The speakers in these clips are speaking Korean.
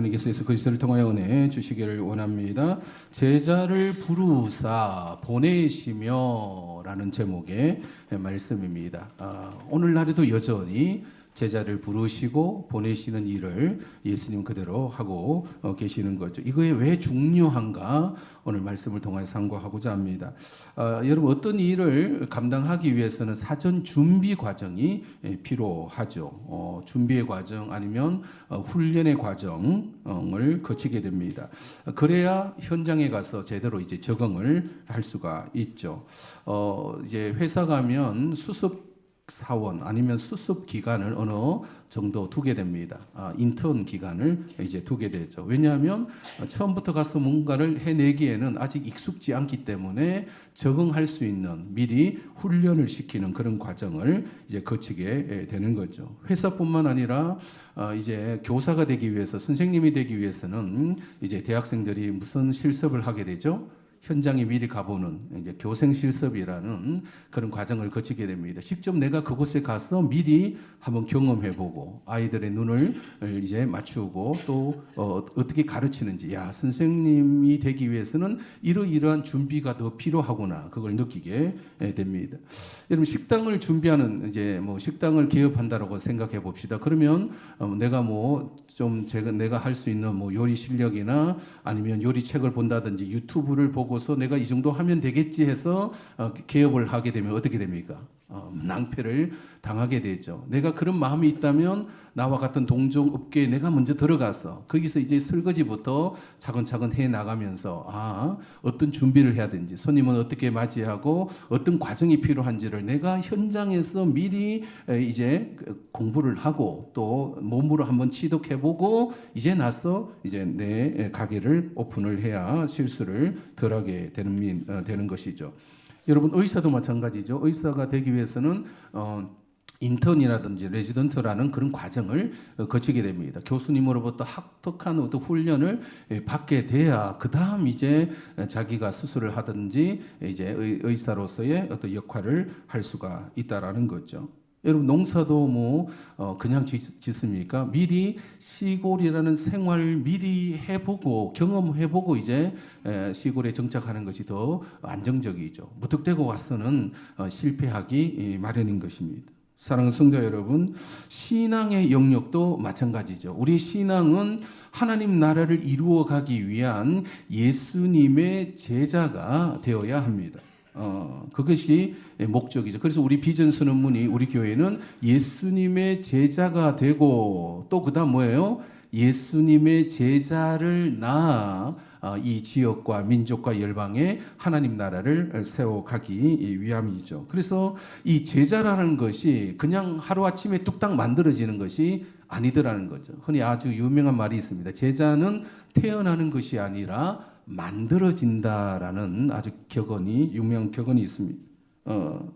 하나님께서 예수 그리스도를 통하여 은혜 주시기를 원합니다. 제자를 부르사 보내시며 라는 제목의 말씀입니다. 오늘날에도 여전히 제자를 부르시고 보내시는 일을 예수님 그대로 하고 계시는 거죠. 이거에 왜 중요한가 오늘 말씀을 통해 상고하고자 합니다. 여러분 어떤 일을 감당하기 위해서는 사전 준비 과정이 필요하죠. 준비의 과정 아니면 훈련의 과정을 거치게 됩니다. 그래야 현장에 가서 제대로 이제 적응을 할 수가 있죠. 이제 회사 가면 수습 사원 아니면 수습 기간을 어느 정도 두게 됩니다. 인턴 기간을 이제 두게 되죠. 왜냐하면 처음부터 가서 뭔가를 해내기에는 아직 익숙지 않기 때문에 적응할 수 있는 미리 훈련을 시키는 그런 과정을 이제 거치게 되는 거죠. 회사뿐만 아니라 이제 교사가 되기 위해서 선생님이 되기 위해서는 이제 대학생들이 무슨 실습을 하게 되죠? 현장에 미리 가보는 이제 교생 실습이라는 그런 과정을 거치게 됩니다. 직접 내가 그곳에 가서 미리 한번 경험해보고 아이들의 눈을 이제 맞추고 또 어떻게 가르치는지, 야 선생님이 되기 위해서는 이러이러한 준비가 더 필요하구나 그걸 느끼게 됩니다. 여러분 식당을 준비하는 이제 뭐 식당을 개업한다라고 생각해 봅시다. 그러면 내가 내가 할 수 있는 뭐 요리 실력이나 아니면 요리 책을 본다든지 유튜브를 보고서 내가 이 정도 하면 되겠지 해서 개업을 하게 되면 어떻게 됩니까? 낭패를 당하게 되죠. 내가 그런 마음이 있다면 나와 같은 동종 업계에 내가 먼저 들어가서 거기서 이제 설거지부터 차근차근 해 나가면서 어떤 준비를 해야 되는지, 손님은 어떻게 맞이하고 어떤 과정이 필요한지를 내가 현장에서 미리 이제 공부를 하고 또 몸으로 한번 취득해보고 이제 나서 이제 내 가게를 오픈을 해야 실수를 덜하게 되는 것이죠. 여러분 의사도 마찬가지죠. 의사가 되기 위해서는 인턴이라든지 레지던트라는 그런 과정을 거치게 됩니다. 교수님으로부터 합격한 어떤 훈련을 받게 돼야 그 다음 이제 자기가 수술을 하든지 이제 의사로서의 어떤 역할을 할 수가 있다라는 거죠. 여러분 농사도 그냥 짓습니까? 미리 시골이라는 생활을 미리 해보고 경험해보고 이제 시골에 정착하는 것이 더 안정적이죠. 무턱대고 와서는 실패하기 마련인 것입니다. 사랑하는 성도 여러분, 신앙의 영역도 마찬가지죠. 우리 신앙은 하나님 나라를 이루어가기 위한 예수님의 제자가 되어야 합니다. 그것이 목적이죠. 그래서 우리 비전 선언문이 우리 교회는 예수님의 제자가 되고 또 그다음 뭐예요? 예수님의 제자를 낳아 이 지역과 민족과 열방에 하나님 나라를 세워가기 위함이죠. 그래서 이 제자라는 것이 그냥 하루아침에 뚝딱 만들어지는 것이 아니더라는 거죠. 흔히 아주 유명한 말이 있습니다. 제자는 태어나는 것이 아니라 만들어진다라는 아주 유명한 격언이 있습니다.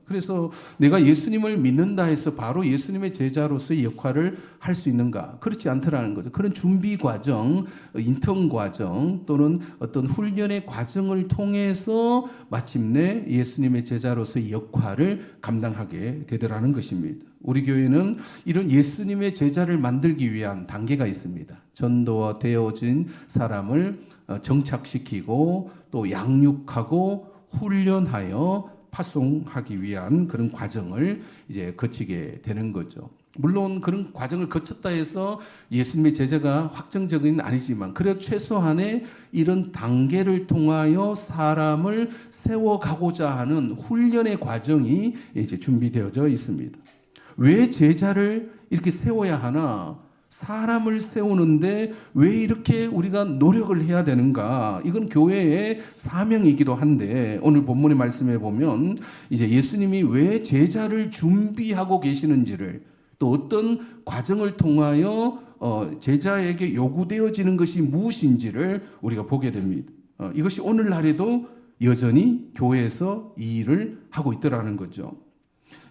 그래서 내가 예수님을 믿는다 해서 바로 예수님의 제자로서의 역할을 할 수 있는가? 그렇지 않더라는 거죠. 그런 준비 과정, 인턴 과정 또는 어떤 훈련의 과정을 통해서 마침내 예수님의 제자로서의 역할을 감당하게 되더라는 것입니다. 우리 교회는 이런 예수님의 제자를 만들기 위한 단계가 있습니다. 전도되어진 사람을 정착시키고 또 양육하고 훈련하여 파송하기 위한 그런 과정을 이제 거치게 되는 거죠. 물론 그런 과정을 거쳤다 해서 예수님의 제자가 확정적인 아니지만 그래도 최소한의 이런 단계를 통하여 사람을 세워가고자 하는 훈련의 과정이 이제 준비되어져 있습니다. 왜 제자를 이렇게 세워야 하나? 사람을 세우는데 왜 이렇게 우리가 노력을 해야 되는가? 이건 교회의 사명이기도 한데 오늘 본문의 말씀에 보면 이제 예수님이 왜 제자를 준비하고 계시는지를 또 어떤 과정을 통하여 제자에게 요구되어지는 것이 무엇인지를 우리가 보게 됩니다. 이것이 오늘날에도 여전히 교회에서 이 일을 하고 있더라는 거죠.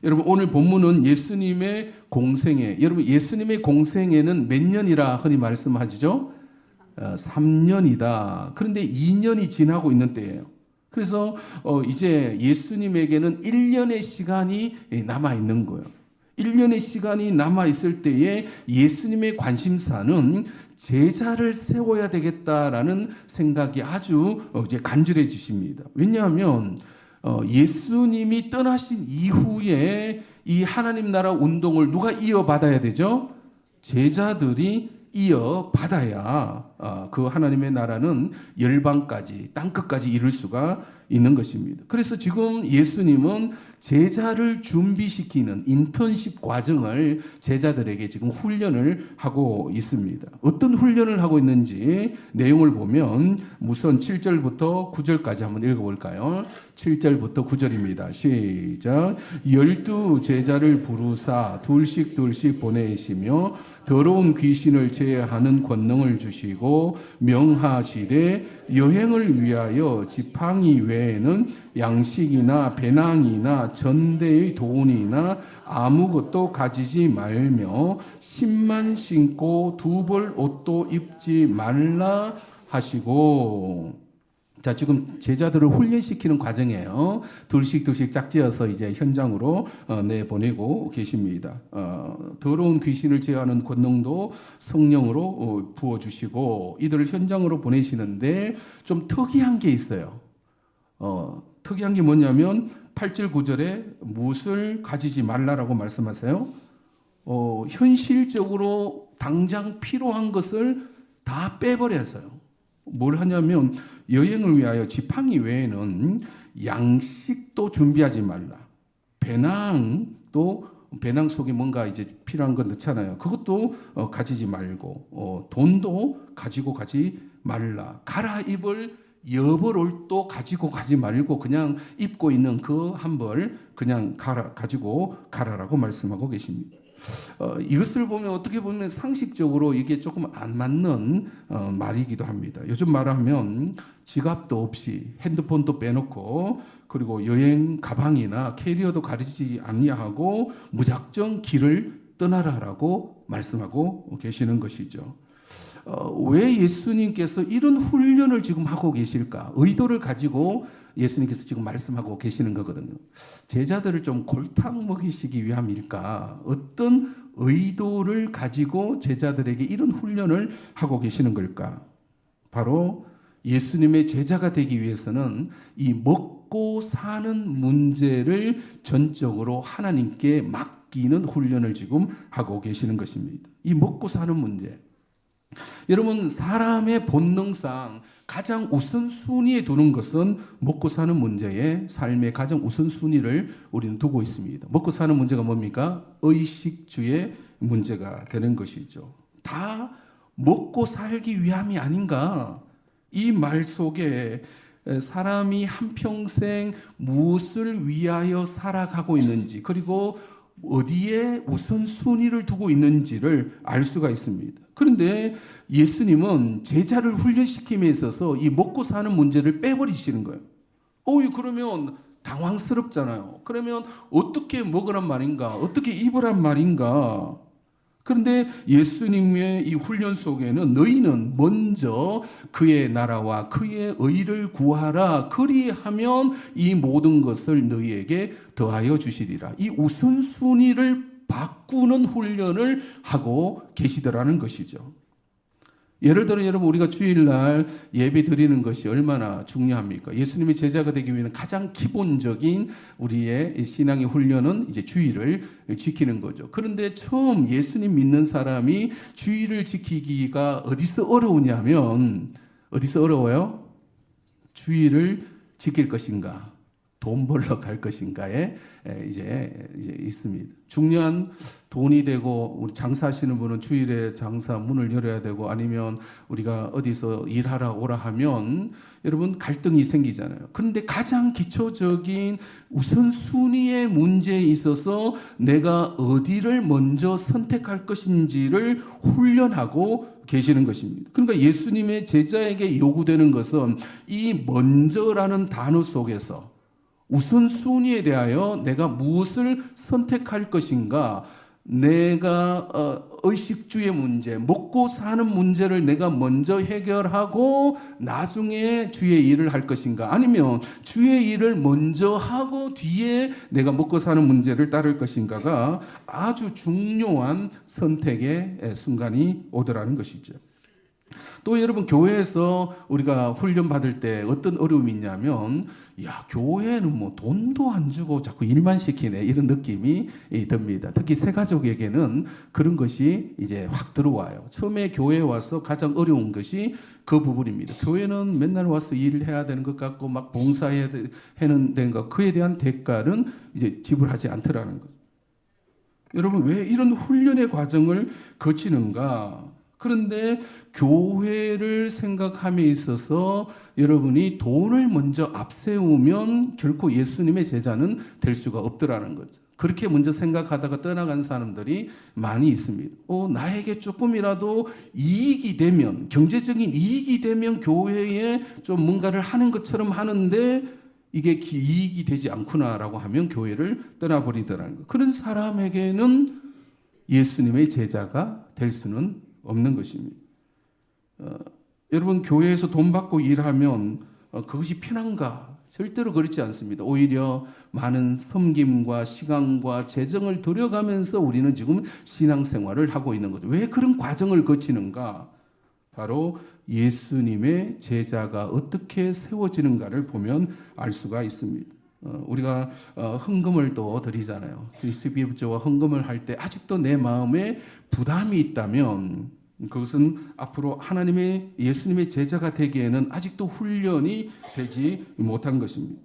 여러분 오늘 본문은 예수님의 공생애, 여러분 예수님의 공생애는 몇 년이라 흔히 말씀하시죠? 3년이다. 그런데 2년이 지나고 있는 때예요. 그래서 이제 예수님에게는 1년의 시간이 남아 있는 거예요. 1년의 시간이 남아 있을 때에 예수님의 관심사는 제자를 세워야 되겠다라는 생각이 아주 이제 간절해지십니다. 왜냐하면 예수님이 떠나신 이후에 이 하나님 나라 운동을 누가 이어받아야 되죠? 제자들이 이어받아야 그 하나님의 나라는 열방까지 땅끝까지 이룰 수가 있는 것입니다. 그래서 지금 예수님은 제자를 준비시키는 인턴십 과정을 제자들에게 지금 훈련을 하고 있습니다. 어떤 훈련을 하고 있는지 내용을 보면 우선 7절부터 9절까지 한번 읽어볼까요? 7절부터 9절입니다. 시작. 12 제자를 부르사 둘씩 보내시며 더러운 귀신을 제하는 권능을 주시고 명하시되 여행을 위하여 지팡이 외에는 양식이나 배낭이나 전대의 돈이나 아무것도 가지지 말며 신만 신고 두 벌 옷도 입지 말라 하시고. 자, 지금 제자들을 훈련시키는 과정이에요. 둘씩 짝지어서 이제 현장으로 내보내고 계십니다. 더러운 귀신을 제어하는 권능도 성령으로 부어주시고 이들을 현장으로 보내시는데 좀 특이한 게 있어요. 특이한 게 뭐냐면 8절 9절에 무엇을 가지지 말라라고 말씀하세요. 현실적으로 당장 필요한 것을 다 빼버려서요. 뭘 하냐면 여행을 위하여 지팡이 외에는 양식도 준비하지 말라. 배낭도 배낭 속에 뭔가 이제 필요한 거 넣잖아요. 그것도 가지지 말고 돈도 가지고 가지 말라. 갈아입을 여벌옷도 가지고 가지 말고 그냥 입고 있는 그 한 벌 그냥 가지고 가라라고 말씀하고 계십니다. 이것을 보면 어떻게 보면 상식적으로 이게 조금 안 맞는 말이기도 합니다. 요즘 말하면 지갑도 없이 핸드폰도 빼놓고 그리고 여행 가방이나 캐리어도 가리지 아니하고 무작정 길을 떠나라라고 말씀하고 계시는 것이죠. 왜 예수님께서 이런 훈련을 지금 하고 계실까? 의도를 가지고 예수님께서 지금 말씀하고 계시는 거거든요. 제자들을 좀 골탕 먹이시기 위함일까? 어떤 의도를 가지고 제자들에게 이런 훈련을 하고 계시는 걸까? 바로 예수님의 제자가 되기 위해서는 이 먹고 사는 문제를 전적으로 하나님께 맡기는 훈련을 지금 하고 계시는 것입니다. 이 먹고 사는 문제. 여러분, 사람의 본능상 가장 우선순위에 두는 것은 먹고 사는 문제에 삶의 가장 우선순위를 우리는 두고 있습니다. 먹고 사는 문제가 뭡니까? 의식주의 문제가 되는 것이죠. 다 먹고 살기 위함이 아닌가? 이 말 속에 사람이 한평생 무엇을 위하여 살아가고 있는지 그리고 어디에 우선순위를 두고 있는지를 알 수가 있습니다. 그런데 예수님은 제자를 훈련시킴에 있어서 이 먹고 사는 문제를 빼버리시는 거예요. 그러면 당황스럽잖아요. 그러면 어떻게 먹으란 말인가? 어떻게 입으란 말인가? 그런데 예수님의 이 훈련 속에는 너희는 먼저 그의 나라와 그의 의를 구하라. 그리하면 이 모든 것을 너희에게 더하여 주시리라. 이 우선순위를 바꾸는 훈련을 하고 계시더라는 것이죠. 예를 들어 여러분 우리가 주일날 예배 드리는 것이 얼마나 중요합니까? 예수님의 제자가 되기 위해서는 가장 기본적인 우리의 신앙의 훈련은 이제 주일을 지키는 거죠. 그런데 처음 예수님 믿는 사람이 주일을 지키기가 어디서 어려우냐면 어디서 어려워요? 주일을 지킬 것인가? 돈 벌러 갈 것인가에 이제 있습니다. 중요한 돈이 되고 우리 장사하시는 분은 주일에 장사 문을 열어야 되고 아니면 우리가 어디서 일하러 오라 하면 여러분 갈등이 생기잖아요. 그런데 가장 기초적인 우선순위의 문제에 있어서 내가 어디를 먼저 선택할 것인지를 훈련하고 계시는 것입니다. 그러니까 예수님의 제자에게 요구되는 것은 이 먼저라는 단어 속에서 우선순위에 대하여 내가 무엇을 선택할 것인가, 내가 의식주의 문제, 먹고 사는 문제를 내가 먼저 해결하고 나중에 주의 일을 할 것인가, 아니면 주의 일을 먼저 하고 뒤에 내가 먹고 사는 문제를 따를 것인가가 아주 중요한 선택의 순간이 오더라는 것이죠. 또 여러분, 교회에서 우리가 훈련 받을 때 어떤 어려움이 있냐면, 야, 교회는 뭐 돈도 안 주고 자꾸 일만 시키네, 이런 느낌이 듭니다. 특히 새 가족에게는 그런 것이 이제 확 들어와요. 처음에 교회에 와서 가장 어려운 것이 그 부분입니다. 교회는 맨날 와서 일을 해야 되는 것 같고 막 봉사해야 되는 것, 그에 대한 대가는 이제 지불하지 않더라는 것. 여러분, 왜 이런 훈련의 과정을 거치는가? 그런데 교회를 생각함에 있어서 여러분이 돈을 먼저 앞세우면 결코 예수님의 제자는 될 수가 없더라는 거죠. 그렇게 먼저 생각하다가 떠나간 사람들이 많이 있습니다. 나에게 조금이라도 이익이 되면, 경제적인 이익이 되면 교회에 좀 뭔가를 하는 것처럼 하는데 이게 이익이 되지 않구나라고 하면 교회를 떠나버리더라는 거. 그런 사람에게는 예수님의 제자가 될 수는 없는 것입니다. 여러분, 교회에서 돈 받고 일하면 그것이 편한가? 절대로 그렇지 않습니다. 오히려 많은 섬김과 시간과 재정을 들여가면서 우리는 지금 신앙생활을 하고 있는 거죠. 왜 그런 과정을 거치는가? 바로 예수님의 제자가 어떻게 세워지는가를 보면 알 수가 있습니다. 우리가 헌금을 또 드리잖아요. 그리스도와 헌금을 할 때 아직도 내 마음에 부담이 있다면 그것은 앞으로 하나님의 예수님의 제자가 되기에는 아직도 훈련이 되지 못한 것입니다.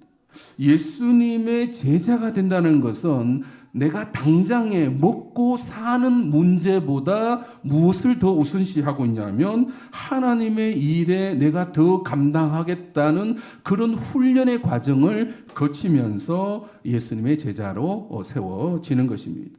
예수님의 제자가 된다는 것은 내가 당장에 먹고 사는 문제보다 무엇을 더 우선시하고 있냐면 하나님의 일에 내가 더 감당하겠다는 그런 훈련의 과정을 거치면서 예수님의 제자로 세워지는 것입니다.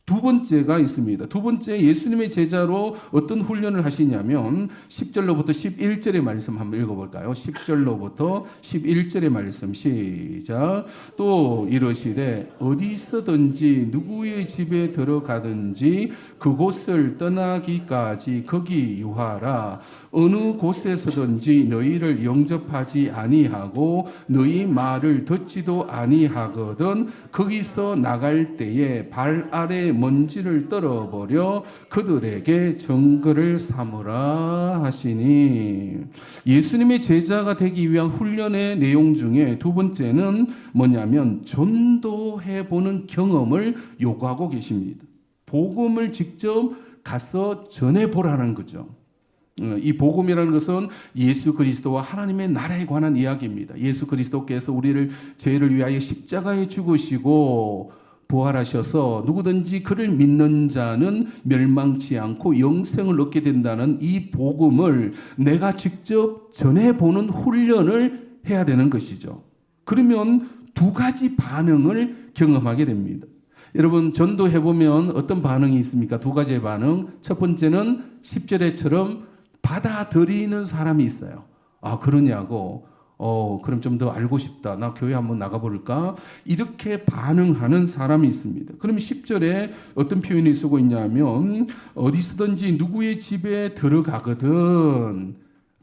두 번째가 있습니다. 두 번째, 예수님의 제자로 어떤 훈련을 하시냐면 10절로부터 11절의 말씀 한번 읽어볼까요? 10절로부터 11절의 말씀 시작. 또 이르시되 어디서든지 누구의 집에 들어가든지 그곳을 떠나기까지 거기 유하라. 어느 곳에서든지 너희를 영접하지 아니하고 너희 말을 듣지도 아니하거든 거기서 나갈 때에 발 아래 먼지를 떨어버려 그들에게 정글을 삼으라 하시니. 예수님의 제자가 되기 위한 훈련의 내용 중에 두 번째는 뭐냐면 전도해보는 경험을 요구하고 계십니다. 복음을 직접 가서 전해보라는 거죠. 이 복음이라는 것은 예수 그리스도와 하나님의 나라에 관한 이야기입니다. 예수 그리스도께서 우리를 죄를 위하여 십자가에 죽으시고 부활하셔서 누구든지 그를 믿는 자는 멸망치 않고 영생을 얻게 된다는 이 복음을 내가 직접 전해보는 훈련을 해야 되는 것이죠. 그러면 두 가지 반응을 경험하게 됩니다. 여러분, 전도해보면 어떤 반응이 있습니까? 두 가지의 반응. 첫 번째는 10절에처럼 받아들이는 사람이 있어요. 아, 그러냐고. 그럼 좀 더 알고 싶다. 나 교회 한번 나가볼까? 이렇게 반응하는 사람이 있습니다. 그럼 10절에 어떤 표현을 쓰고 있냐면 어디서든지 누구의 집에 들어가거든.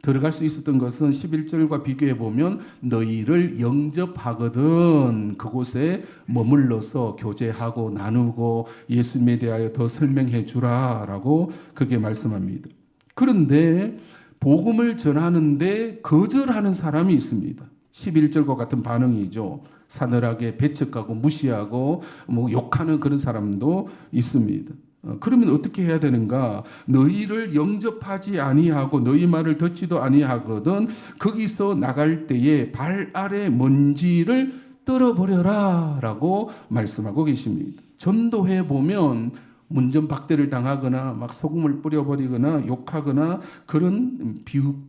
들어갈 수 있었던 것은 11절과 비교해 보면 너희를 영접하거든 그곳에 머물러서 교제하고 나누고 예수님에 대하여 더 설명해 주라라고 그렇게 말씀합니다. 그런데 복음을 전하는데 거절하는 사람이 있습니다. 11절과 같은 반응이죠. 사늘하게 배척하고 무시하고 욕하는 그런 사람도 있습니다. 그러면 어떻게 해야 되는가? 너희를 영접하지 아니하고 너희 말을 듣지도 아니하거든 거기서 나갈 때에 발 아래 먼지를 떨어버려라 라고 말씀하고 계십니다. 전도해 보면 문전박대를 당하거나 막 소금을 뿌려버리거나 욕하거나 그런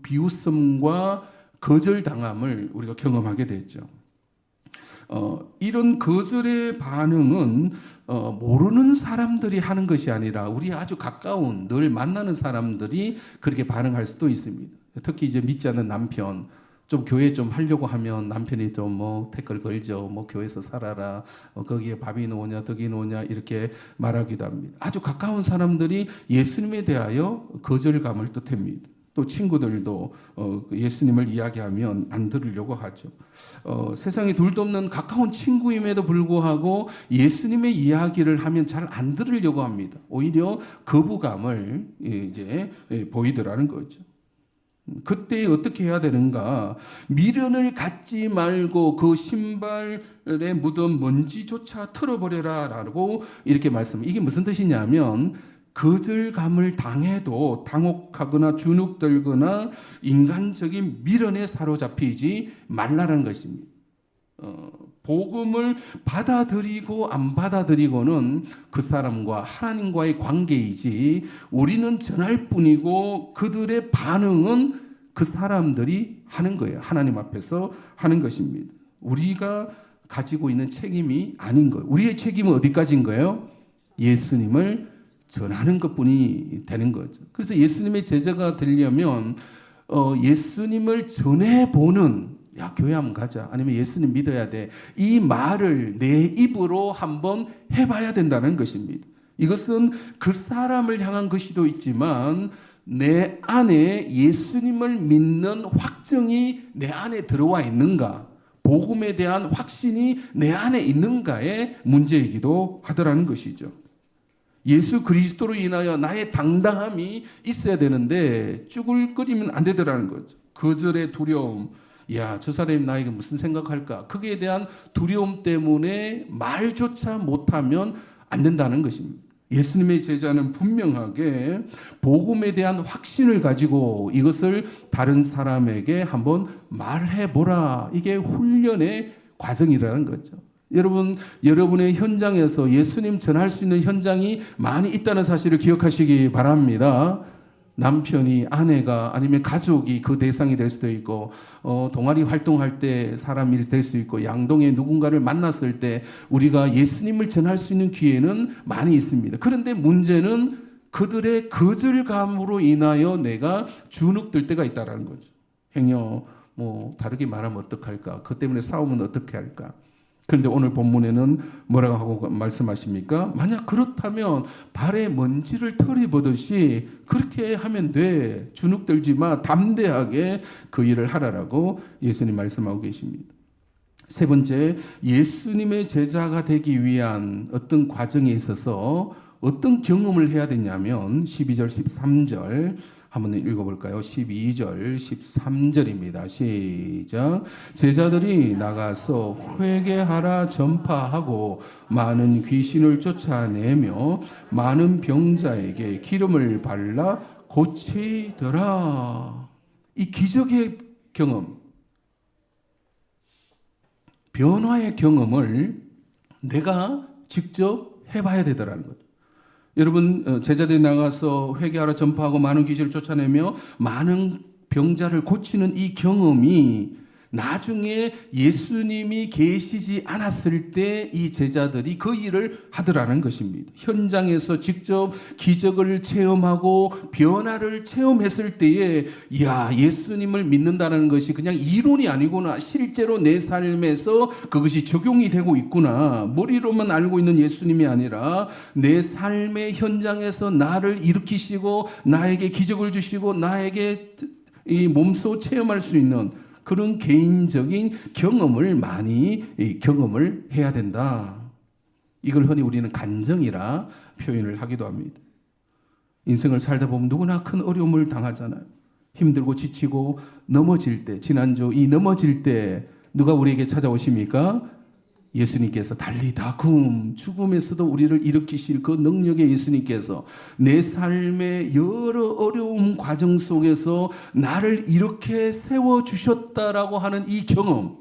비웃음과 거절당함을 우리가 경험하게 됐죠. 이런 거절의 반응은 모르는 사람들이 하는 것이 아니라 우리 아주 가까운 늘 만나는 사람들이 그렇게 반응할 수도 있습니다. 특히 이제 믿지 않는 남편, 좀 교회 좀 하려고 하면 남편이 좀 태클 걸죠. 교회에서 살아라. 거기에 밥이 나오냐, 떡이 나오냐 이렇게 말하기도 합니다. 아주 가까운 사람들이 예수님에 대하여 거절감을 뜻합니다. 또 친구들도 예수님을 이야기하면 안 들으려고 하죠. 세상에 둘도 없는 가까운 친구임에도 불구하고 예수님의 이야기를 하면 잘 안 들으려고 합니다. 오히려 거부감을 이제 보이더라는 거죠. 그때 어떻게 해야 되는가? 미련을 갖지 말고 그 신발에 묻은 먼지조차 털어버려라 라고 이렇게 이게 무슨 뜻이냐면 거절감을 당해도 당혹하거나 주눅들거나 인간적인 미련에 사로잡히지 말라는 것입니다. 복음을 받아들이고 안 받아들이고는 그 사람과 하나님과의 관계이지 우리는 전할 뿐이고 그들의 반응은 그 사람들이 하는 거예요. 하나님 앞에서 하는 것입니다. 우리가 가지고 있는 책임이 아닌 거예요. 우리의 책임은 어디까지인 거예요? 예수님을 전하는 것뿐이 되는 거죠. 그래서 예수님의 제자가 되려면 예수님을 전해보는 야, 교회 한번 가자. 아니면 예수님 믿어야 돼. 이 말을 내 입으로 한번 해봐야 된다는 것입니다. 이것은 그 사람을 향한 것이도 있지만 내 안에 예수님을 믿는 확정이 내 안에 들어와 있는가? 복음에 대한 확신이 내 안에 있는가의 문제이기도 하더라는 것이죠. 예수 그리스도로 인하여 나의 당당함이 있어야 되는데 쭈글거리면 안 되더라는 거죠. 거절의 두려움. 야, 저 사람이 나에게 무슨 생각할까? 거기에 대한 두려움 때문에 말조차 못하면 안 된다는 것입니다. 예수님의 제자는 분명하게 복음에 대한 확신을 가지고 이것을 다른 사람에게 한번 말해보라. 이게 훈련의 과정이라는 거죠. 여러분, 여러분의 현장에서 예수님 전할 수 있는 현장이 많이 있다는 사실을 기억하시기 바랍니다. 남편이, 아내가, 아니면 가족이 그 대상이 될 수도 있고, 동아리 활동할 때 사람이 될 수 있고, 양동에 누군가를 만났을 때 우리가 예수님을 전할 수 있는 기회는 많이 있습니다. 그런데 문제는 그들의 거절감으로 인하여 내가 주눅들 때가 있다는 거죠. 행여 다르게 말하면 어떡할까? 그 때문에 싸우면 어떻게 할까? 그런데 오늘 본문에는 뭐라고 하고 말씀하십니까? 만약 그렇다면 발에 먼지를 털어보듯이 그렇게 하면 돼. 주눅 들지 마. 담대하게 그 일을 하라라고 예수님 말씀하고 계십니다. 세 번째, 예수님의 제자가 되기 위한 어떤 과정에 있어서 어떤 경험을 해야 되냐면 12절, 13절 한번 읽어볼까요? 12절, 13절입니다. 시작. 제자들이 나가서 회개하라 전파하고 많은 귀신을 쫓아내며 많은 병자에게 기름을 발라 고치더라. 이 기적의 경험, 변화의 경험을 내가 직접 해봐야 되더라는 거죠. 여러분, 제자들이 나가서 회개하러 전파하고 많은 귀신을 쫓아내며 많은 병자를 고치는 이 경험이 나중에 예수님이 계시지 않았을 때 이 제자들이 그 일을 하더라는 것입니다. 현장에서 직접 기적을 체험하고 변화를 체험했을 때에 이야, 예수님을 믿는다는 것이 그냥 이론이 아니구나. 실제로 내 삶에서 그것이 적용이 되고 있구나. 머리로만 알고 있는 예수님이 아니라 내 삶의 현장에서 나를 일으키시고 나에게 기적을 주시고 나에게 이 몸소 체험할 수 있는 그런 개인적인 경험을 많이 경험을 해야 된다. 이걸 흔히 우리는 간증이라 표현을 하기도 합니다. 인생을 살다 보면 누구나 큰 어려움을 당하잖아요. 힘들고 지치고 넘어질 때, 지난주 이 넘어질 때 누가 우리에게 찾아오십니까? 예수님께서 달리다 죽음에서도 우리를 일으키실 그 능력의 예수님께서 내 삶의 여러 어려움 과정 속에서 나를 이렇게 세워주셨다라고 하는 이 경험,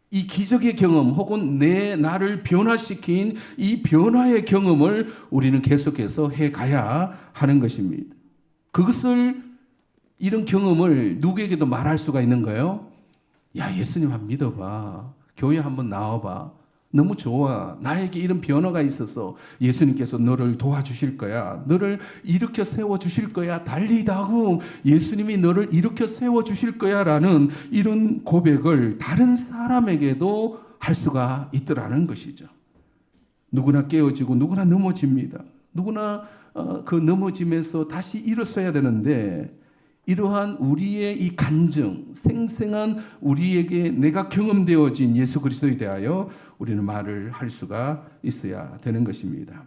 이 기적의 경험 혹은 나를 변화시킨 이 변화의 경험을 우리는 계속해서 해가야 하는 것입니다. 그것을 이런 경험을 누구에게도 말할 수가 있는 거예요. 야, 예수님 한번 믿어봐. 교회 한번 나와봐. 너무 좋아. 나에게 이런 변화가 있어서 예수님께서 너를 도와주실 거야. 너를 일으켜 세워주실 거야. 달리다고 예수님이 너를 일으켜 세워주실 거야 라는 이런 고백을 다른 사람에게도 할 수가 있더라는 것이죠. 누구나 깨어지고 누구나 넘어집니다. 누구나 그 넘어짐에서 다시 일어서야 되는데 이러한 우리의 이 간증, 생생한 우리에게 내가 경험되어진 예수 그리스도에 대하여 우리는 말을 할 수가 있어야 되는 것입니다.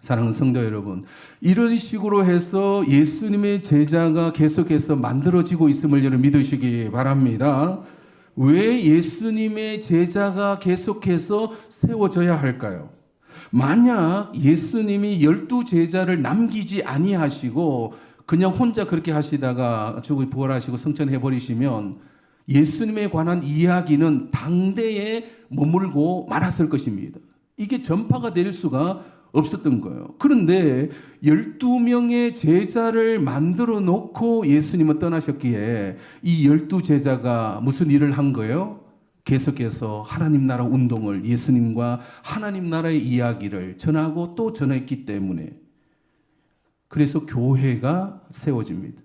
사랑하는 성도 여러분, 이런 식으로 해서 예수님의 제자가 계속해서 만들어지고 있음을 여러분 믿으시기 바랍니다. 왜 예수님의 제자가 계속해서 세워져야 할까요? 만약 예수님이 12제자를 남기지 아니하시고 그냥 혼자 그렇게 하시다가 죽어 부활하시고 승천해 버리시면 예수님에 관한 이야기는 당대에 머물고 말았을 것입니다. 이게 전파가 될 수가 없었던 거예요. 그런데 12명의 제자를 만들어 놓고 예수님은 떠나셨기에 이 12제자가 무슨 일을 한 거예요? 계속해서 하나님 나라 운동을, 예수님과 하나님 나라의 이야기를 전하고 또 전했기 때문에, 그래서 교회가 세워집니다.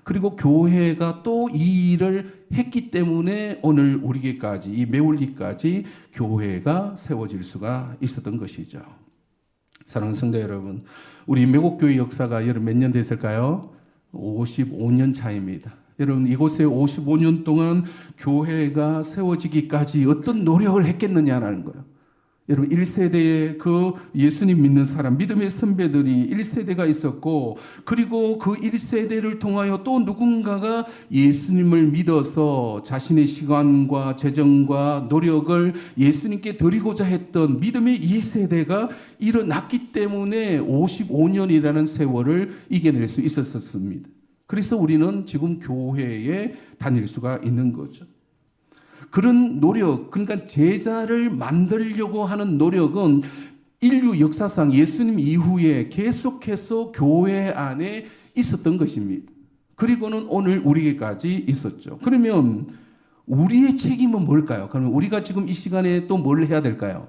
그리고 교회가 또 이 일을 했기 때문에 오늘 우리에게까지, 이 매울리까지 교회가 세워질 수가 있었던 것이죠. 사랑하는 성도 여러분, 우리 매곡교회 역사가 여러분 몇 년 됐을까요? 55년 차입니다. 여러분, 이곳에 55년 동안 교회가 세워지기까지 어떤 노력을 했겠느냐라는 거예요. 여러분, 1세대에 그 예수님 믿는 사람, 믿음의 선배들이 1세대가 있었고, 그리고 그 1세대를 통하여 또 누군가가 예수님을 믿어서 자신의 시간과 재정과 노력을 예수님께 드리고자 했던 믿음의 2세대가 일어났기 때문에 55년이라는 세월을 이겨낼 수 있었습니다. 그래서 우리는 지금 교회에 다닐 수가 있는 거죠. 그런 노력, 그러니까 제자를 만들려고 하는 노력은 인류 역사상 예수님 이후에 계속해서 교회 안에 있었던 것입니다. 그리고는 오늘 우리에게까지 있었죠. 그러면 우리의 책임은 뭘까요? 그러면 우리가 지금 이 시간에 또 뭘 해야 될까요?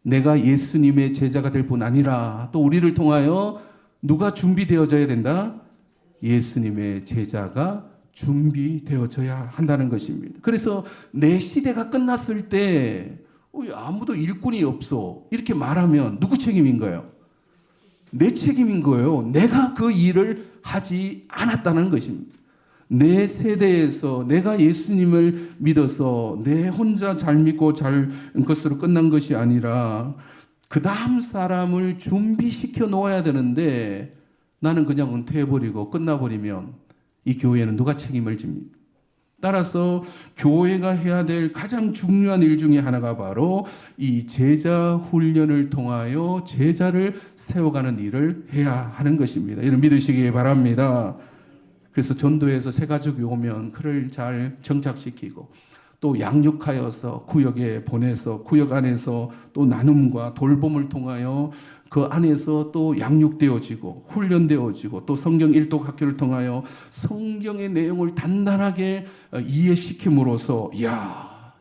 내가 예수님의 제자가 될 뿐 아니라 또 우리를 통하여 누가 준비되어져야 된다? 예수님의 제자가 준비되어져야 한다는 것입니다. 그래서 내 시대가 끝났을 때 아무도 일꾼이 없어 이렇게 말하면 누구 책임인 거예요? 내 책임인 거예요. 내가 그 일을 하지 않았다는 것입니다. 내 세대에서 내가 예수님을 믿어서 내 혼자 잘 믿고 잘 것으로 끝난 것이 아니라 그 다음 사람을 준비시켜 놓아야 되는데 나는 그냥 은퇴해버리고 끝나버리면 이 교회는 누가 책임을 집니까? 따라서 교회가 해야 될 가장 중요한 일 중에 하나가 바로 이 제자 훈련을 통하여 제자를 세워가는 일을 해야 하는 것입니다. 이를 믿으시기 바랍니다. 그래서 전도에서 새가족이 오면 그를 잘 정착시키고 또 양육하여서 구역에 보내서 구역 안에서 또 나눔과 돌봄을 통하여 그 안에서 또 양육되어지고 훈련되어지고 또 성경 일독 학교를 통하여 성경의 내용을 단단하게 이해시킴으로써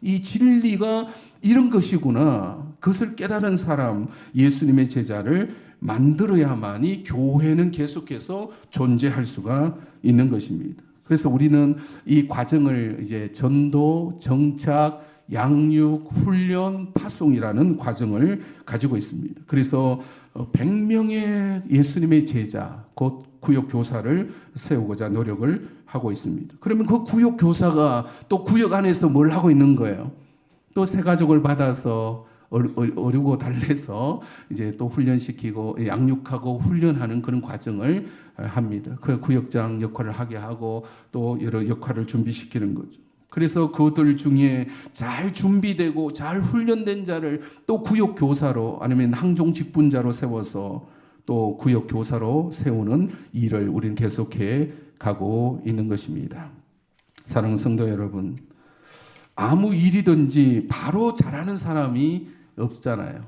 이 진리가 이런 것이구나, 그것을 깨달은 사람, 예수님의 제자를 만들어야만이 교회는 계속해서 존재할 수가 있는 것입니다. 그래서 우리는 이 과정을 이제 전도, 정착, 양육, 훈련, 파송이라는 과정을 가지고 있습니다. 그래서 100명의 예수님의 제자, 곧 구역 교사를 세우고자 노력을 하고 있습니다. 그러면 그 구역 교사가 또 구역 안에서 뭘 하고 있는 거예요? 또 새가족을 받아서 어리고 달래서 이제 또 훈련시키고 양육하고 훈련하는 그런 과정을 합니다. 그 구역장 역할을 하게 하고 또 여러 역할을 준비시키는 거죠. 그래서 그들 중에 잘 준비되고 잘 훈련된 자를 또 구역 교사로 아니면 항종 직분자로 세워서 또 구역 교사로 세우는 일을 우리는 계속해 가고 있는 것입니다. 사랑하는 성도 여러분, 아무 일이든지 바로 잘하는 사람이 없잖아요.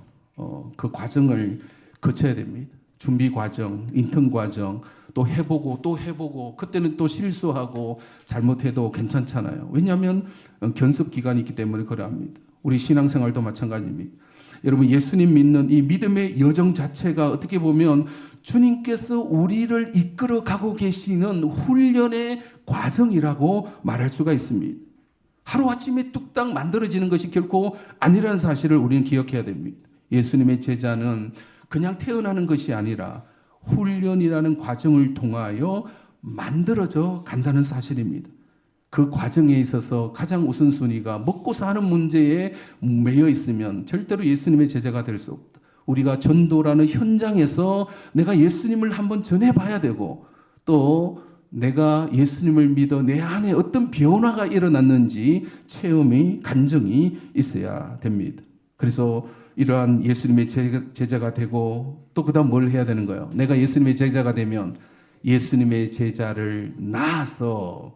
그 과정을 거쳐야 됩니다. 준비 과정, 인턴 과정, 또 해보고 그때는 또 실수하고 잘못해도 괜찮잖아요. 왜냐하면 견습 기간이 있기 때문에 그러합니다. 우리 신앙생활도 마찬가지입니다. 여러분, 예수님 믿는 이 믿음의 여정 자체가 어떻게 보면 주님께서 우리를 이끌어 가고 계시는 훈련의 과정이라고 말할 수가 있습니다. 하루아침에 뚝딱 만들어지는 것이 결코 아니라는 사실을 우리는 기억해야 됩니다. 예수님의 제자는 그냥 태어나는 것이 아니라 훈련이라는 과정을 통하여 만들어져 간다는 사실입니다. 그 과정에 있어서 가장 우선순위가 먹고 사는 문제에 매여 있으면 절대로 예수님의 제자가 될 수 없다. 우리가 전도라는 현장에서 내가 예수님을 한번 전해봐야 되고, 또 내가 예수님을 믿어 내 안에 어떤 변화가 일어났는지 체험이, 간증이 있어야 됩니다. 그래서 이러한 예수님의 제자가 되고, 또 그 다음 뭘 해야 되는 거예요? 내가 예수님의 제자가 되면 예수님의 제자를 낳아서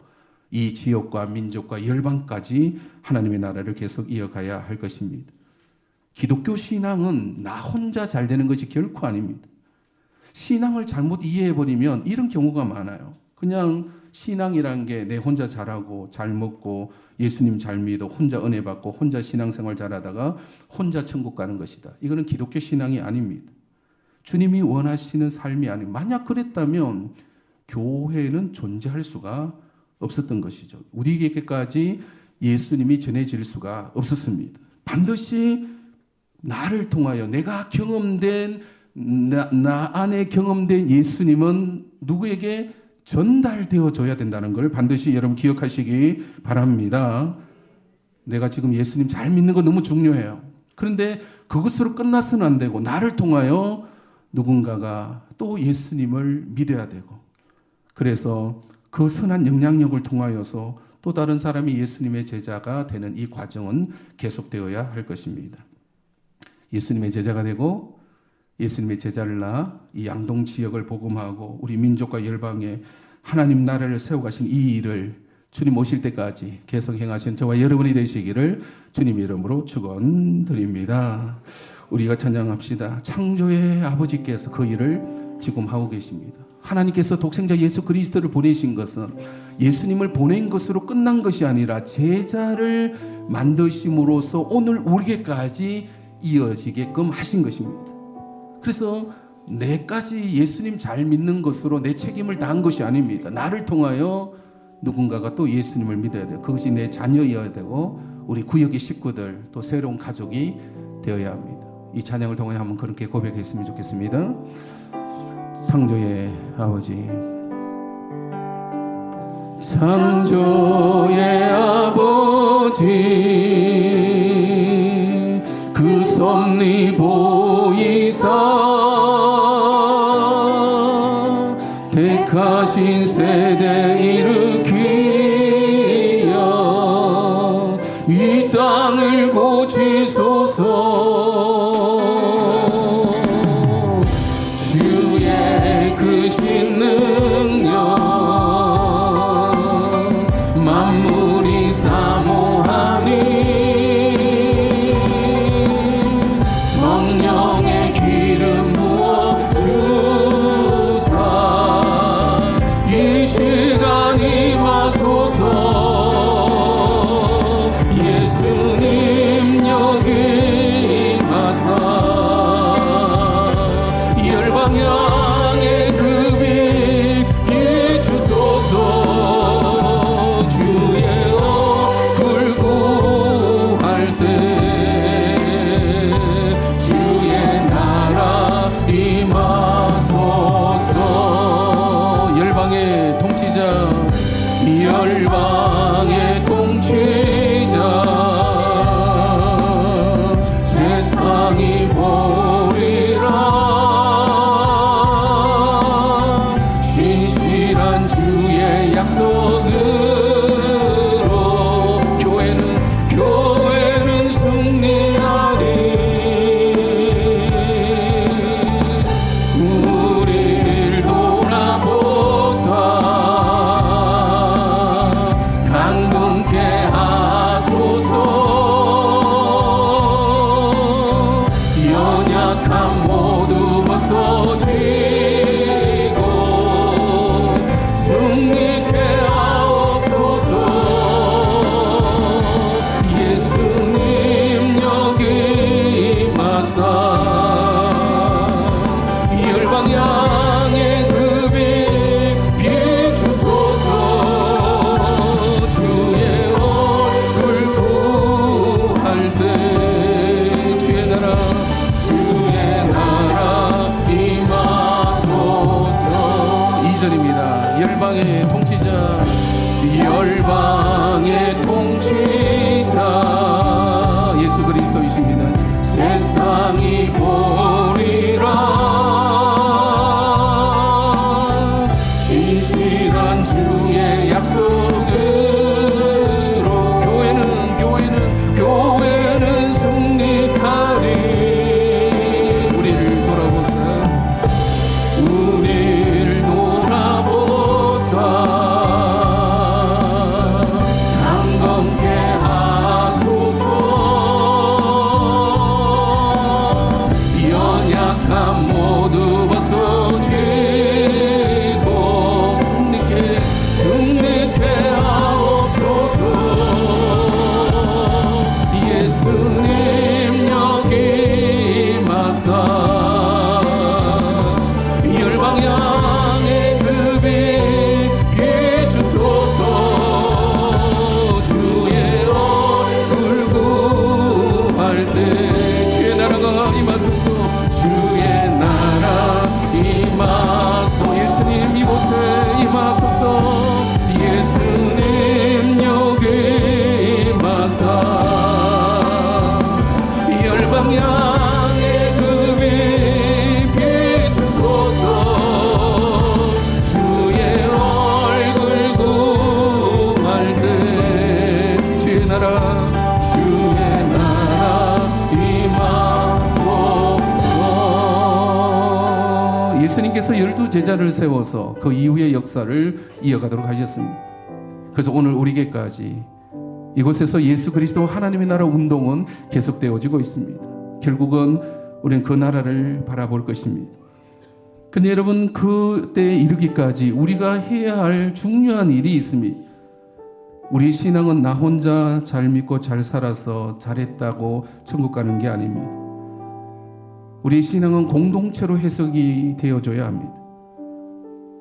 이 지역과 민족과 열방까지 하나님의 나라를 계속 이어가야 할 것입니다. 기독교 신앙은 나 혼자 잘 되는 것이 결코 아닙니다. 신앙을 잘못 이해해버리면 이런 경우가 많아요. 그냥 신앙이란 게 내 혼자 잘하고 잘 먹고 예수님 잘 믿어 혼자 은혜 받고 혼자 신앙생활 잘하다가 혼자 천국 가는 것이다. 이거는 기독교 신앙이 아닙니다. 주님이 원하시는 삶이 아닙니다. 만약 그랬다면 교회는 존재할 수가 없었던 것이죠. 우리에게까지 예수님이 전해질 수가 없었습니다. 반드시 나를 통하여 내가 경험된 나 안에 경험된 예수님은 누구에게 전달되어 줘야 된다는 걸 반드시 여러분 기억하시기 바랍니다. 내가 지금 예수님 잘 믿는 거 너무 중요해요. 그런데 그것으로 끝나서는 안 되고 나를 통하여 누군가가 또 예수님을 믿어야 되고, 그래서 그 선한 영향력을 통하여서 또 다른 사람이 예수님의 제자가 되는 이 과정은 계속되어야 할 것입니다. 예수님의 제자가 되고 예수님의 제자를 낳아 이 양동 지역을 복음하고 우리 민족과 열방에 하나님 나라를 세워가신 이 일을 주님 오실 때까지 계속 행하신 저와 여러분이 되시기를 주님 이름으로 축원드립니다. 우리가 찬양합시다. 창조의 아버지께서 그 일을 지금 하고 계십니다. 하나님께서 독생자 예수 그리스도를 보내신 것은 예수님을 보낸 것으로 끝난 것이 아니라 제자를 만드심으로써 오늘 우리에게까지 이어지게끔 하신 것입니다. 그래서 내까지 예수님 잘 믿는 것으로 내 책임을 다한 것이 아닙니다. 나를 통하여 누군가가 또 예수님을 믿어야 돼요. 그것이 내 자녀여야 되고 우리 구역의 식구들, 또 새로운 가족이 되어야 합니다. 이 찬양을 통해 한번 그렇게 고백했으면 좋겠습니다. 창조의 아버지, 창조의 아버지, 그 섭리 보이사 택하신 세대 일으키어 이 땅을 고치소서. 주의 크신 능력 만물이 사모하니 성령의 기름 부어 주사 이 시간 임하소서. 예수님 여기 임하사 열방 향해 그 빛 비추소서. 주의 얼굴 구할 때 주의 나라 임하소서. 열방의 통치자, 열방의 통치자, 세상이 보리라. 신실한 주의 약속으로 교회는 승리하리. 우릴 돌아보사 시작. 열방의 통치자 예수 그리스도이십니다. 세상이 보리라. 진실한 주의 약속으로 교회는 승리하리. 우리를 돌아보사 강건케 하소서. 연약함 모두 벗어지고 승리케 하옵소서. 예수님 여기 임하사 열방향의 그 빛 비추소서. 주의 얼굴 구할 때 주의 나라가 임하소서. 주의 나라 임하소. 예수님 이곳에 임하소서. 예수님 여기 임하사 열방향의 그 빛 비추소서. 주의 얼굴 구할 때 주의 나라 임하소서. 예수님께서 12제자를 세워서 그 이후의 역사를 이어가도록 하셨습니다. 그래서 오늘 우리에게까지 이곳에서 예수 그리스도 하나님의 나라 운동은 계속되어지고 있습니다. 결국은 우리는 그 나라를 바라볼 것입니다. 근데 여러분, 그때에 이르기까지 우리가 해야 할 중요한 일이 있습니다. 우리 신앙은 나 혼자 잘 믿고 잘 살아서 잘했다고 천국 가는 게 아닙니다. 우리 신앙은 공동체로 해석이 되어져야 합니다.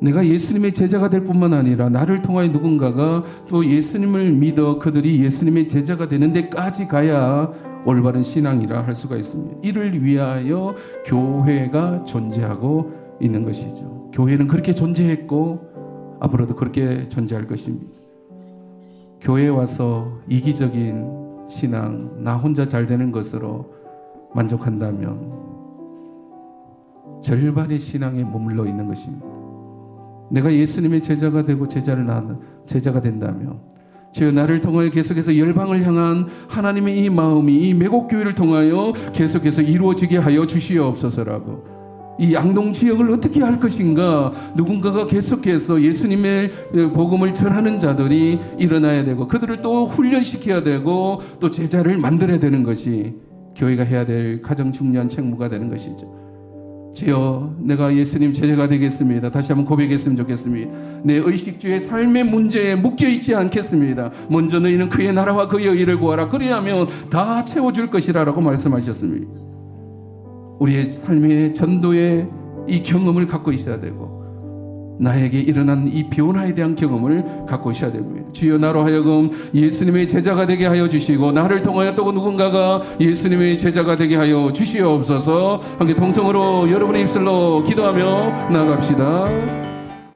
내가 예수님의 제자가 될 뿐만 아니라 나를 통하여 누군가가 또 예수님을 믿어 그들이 예수님의 제자가 되는 데까지 가야 올바른 신앙이라 할 수가 있습니다. 이를 위하여 교회가 존재하고 있는 것이죠. 교회는 그렇게 존재했고 앞으로도 그렇게 존재할 것입니다. 교회에 와서 이기적인 신앙, 나 혼자 잘 되는 것으로 만족한다면 절반의 신앙에 머물러 있는 것입니다. 내가 예수님의 제자가 되고 제자가 된다면 주여 나를 통하여 계속해서 열방을 향한 하나님의 이 마음이 이 매곡교회를 통하여 계속해서 이루어지게 하여 주시옵소서라고. 이 양동 지역을 어떻게 할 것인가, 누군가가 계속해서 예수님의 복음을 전하는 자들이 일어나야 되고 그들을 또 훈련시켜야 되고 또 제자를 만들어야 되는 것이 교회가 해야 될 가장 중요한 책무가 되는 것이죠. 주여 내가 예수님 제자가 되겠습니다. 다시 한번 고백했으면 좋겠습니다. 내 의식주의 삶의 문제에 묶여있지 않겠습니다. 먼저 너희는 그의 나라와 그의 의를 구하라. 그리하면 다 채워줄 것이라 라고 말씀하셨습니다. 우리의 삶의 전도의 이 경험을 갖고 있어야 되고 나에게 일어난 이 변화에 대한 경험을 갖고 있어야 됩니다. 주여 나로 하여금 예수님의 제자가 되게 하여 주시고 나를 통하여 또 누군가가 예수님의 제자가 되게 하여 주시옵소서. 함께 동성으로 여러분의 입술로 기도하며 나아갑시다.